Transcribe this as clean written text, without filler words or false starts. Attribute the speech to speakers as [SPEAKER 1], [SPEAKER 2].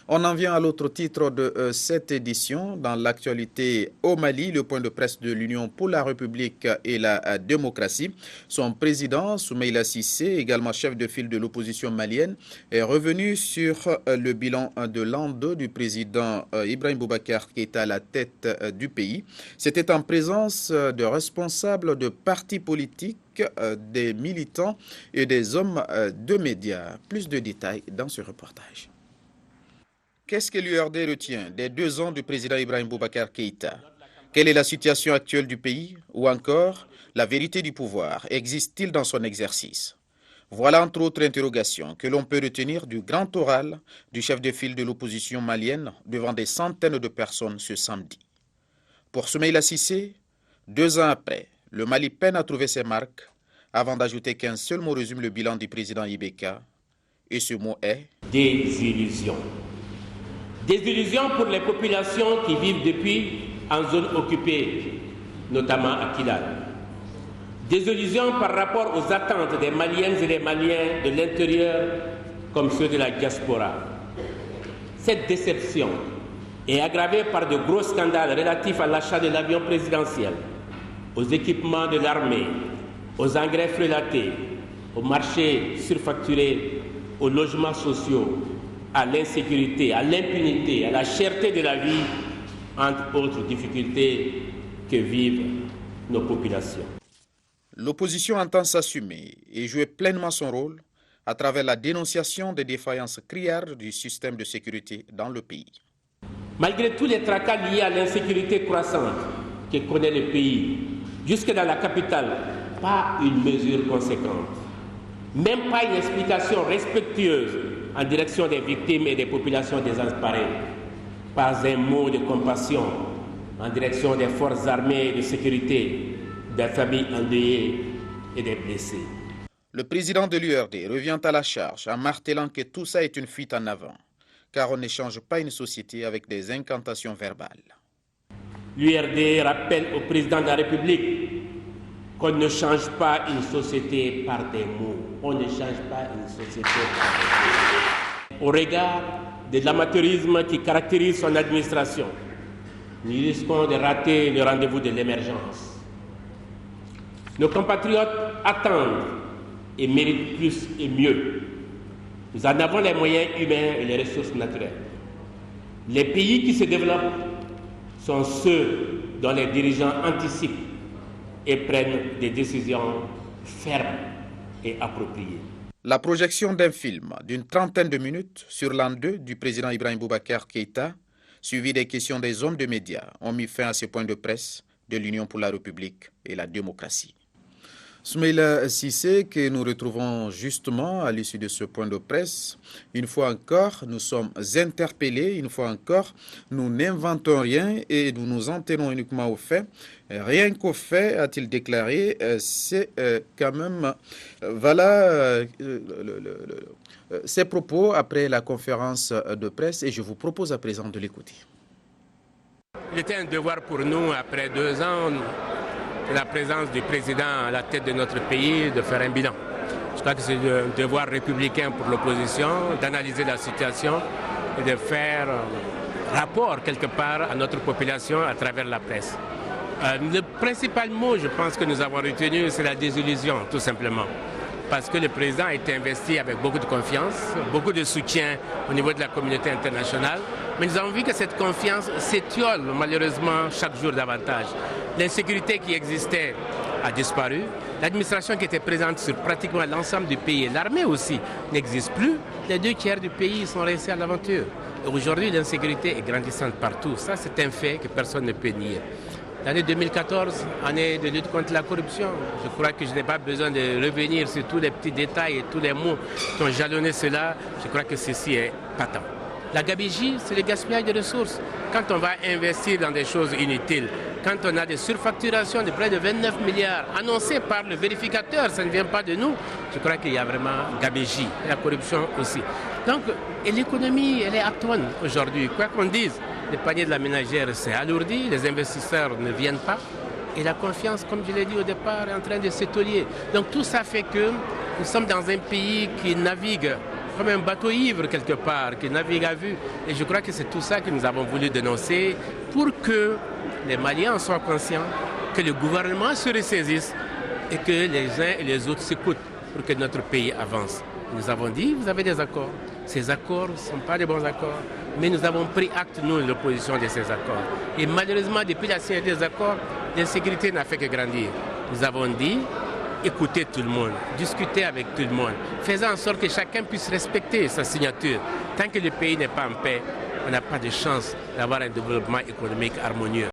[SPEAKER 1] On en vient à l'autre titre de cette édition. Dans l'actualité au Mali, le point de presse de l'Union pour la République et la démocratie. Son président, Soumaïla Cissé, également chef de file de l'opposition malienne, est revenu sur le bilan de l'an 2 du président Ibrahim Boubacar Keïta à la tête du pays. C'était en présence de responsables de partis politiques, des militants et des hommes de médias. Plus de détails dans ce reportage. Qu'est-ce que l'URD retient des 2 ans du président Ibrahim Boubacar Keïta? Quelle est la situation actuelle du pays? Ou encore, la vérité du pouvoir existe-t-il dans son exercice? Voilà entre autres interrogations que l'on peut retenir du grand oral du chef de file de l'opposition malienne devant des centaines de personnes ce samedi. Pour Soumaïla Cissé, 2 ans après, le Mali peine à trouver ses marques avant d'ajouter qu'un seul mot résume le bilan du président Ibeka. Et ce mot est
[SPEAKER 2] désillusion. Désillusion pour les populations qui vivent depuis en zone occupée, notamment à Kidal. Désillusion par rapport aux attentes des Maliennes et des Maliens de l'intérieur comme ceux de la diaspora. Cette déception est aggravée par de gros scandales relatifs à l'achat de l'avion présidentiel, aux équipements de l'armée, aux engrais relatés, aux marchés surfacturés, aux logements sociaux, à l'insécurité, à l'impunité, à la cherté de la vie, entre autres difficultés que vivent nos populations.
[SPEAKER 1] L'opposition entend s'assumer et jouer pleinement son rôle à travers la dénonciation des défaillances criardes du système de sécurité dans le pays.
[SPEAKER 2] Malgré tous les tracas liés à l'insécurité croissante que connaît le pays, jusque dans la capitale, pas une mesure conséquente, même pas une explication respectueuse en direction des victimes et des populations désemparées, pas un mot de compassion en direction des forces armées et de sécurité, des familles endeuillées et des blessés.
[SPEAKER 1] Le président de l'URD revient à la charge en martelant que tout ça est une fuite en avant, car on n'échange pas une société avec des incantations verbales.
[SPEAKER 2] L'URD rappelle au président de la République qu'on ne change pas une société par des mots. On ne change pas une société par des mots. Au regard de l'amateurisme qui caractérise son administration, nous risquons de rater le rendez-vous de l'émergence. Nos compatriotes attendent et méritent plus et mieux. Nous en avons les moyens humains et les ressources naturelles. Les pays qui se développent sont ceux dont les dirigeants anticipent et prennent des décisions fermes et appropriées.
[SPEAKER 1] La projection d'un film d'une trentaine de minutes sur l'an 2 du président Ibrahim Boubacar Keïta, suivi des questions des hommes de médias, ont mis fin à ce point de presse de l'Union pour la République et la démocratie. Soumaïla Cissé, que nous retrouvons justement à l'issue de ce point de presse. Une fois encore, nous sommes interpellés. Une fois encore, nous n'inventons rien et nous nous en tenons uniquement aux faits. Rien qu'aux faits, a-t-il déclaré, c'est quand même... voilà ses propos après la conférence de presse et je vous propose à présent de l'écouter.
[SPEAKER 2] Il était un devoir pour nous, après 2 ans, la présence du président à la tête de notre pays, de faire un bilan. Je crois que c'est un devoir républicain pour l'opposition d'analyser la situation et de faire rapport quelque part à notre population à travers la presse. Le principal mot, je pense, que nous avons retenu, c'est la désillusion, tout simplement. Parce que le président a été investi avec beaucoup de confiance, beaucoup de soutien au niveau de la communauté internationale. Mais nous avons vu que cette confiance s'étiole malheureusement chaque jour davantage. L'insécurité qui existait a disparu. L'administration qui était présente sur pratiquement l'ensemble du pays et l'armée aussi n'existe plus. Les 2/3 du pays sont restés à l'aventure. Aujourd'hui, l'insécurité est grandissante partout. Ça, c'est un fait que personne ne peut nier. L'année 2014, année de lutte contre la corruption, je crois que je n'ai pas besoin de revenir sur tous les petits détails et tous les mots qui ont jalonné cela. Je crois que ceci est patent. La gabegie, c'est le gaspillage de ressources. Quand on va investir dans des choses inutiles, quand on a des surfacturations de près de 29 milliards annoncées par le vérificateur, ça ne vient pas de nous, je crois qu'il y a vraiment gabegie, la corruption aussi. Donc, et l'économie, elle est atone aujourd'hui, quoi qu'on dise. Le panier de la ménagère s'est alourdi, les investisseurs ne viennent pas. Et la confiance, comme je l'ai dit au départ, est en train de s'étolier. Donc tout ça fait que nous sommes dans un pays qui navigue comme un bateau ivre quelque part, qui navigue à vue. Et je crois que c'est tout ça que nous avons voulu dénoncer pour que les Maliens en soient conscients, que le gouvernement se ressaisisse et que les uns et les autres s'écoutent pour que notre pays avance. Nous avons dit, vous avez des accords. Ces accords ne sont pas des bons accords, mais nous avons pris acte, nous, de l'opposition de ces accords. Et malheureusement, depuis la signature des accords, l'insécurité n'a fait que grandir. Nous avons dit, écoutez tout le monde, discutez avec tout le monde, faisons en sorte que chacun puisse respecter sa signature. Tant que le pays n'est pas en paix, on n'a pas de chance d'avoir un développement économique harmonieux.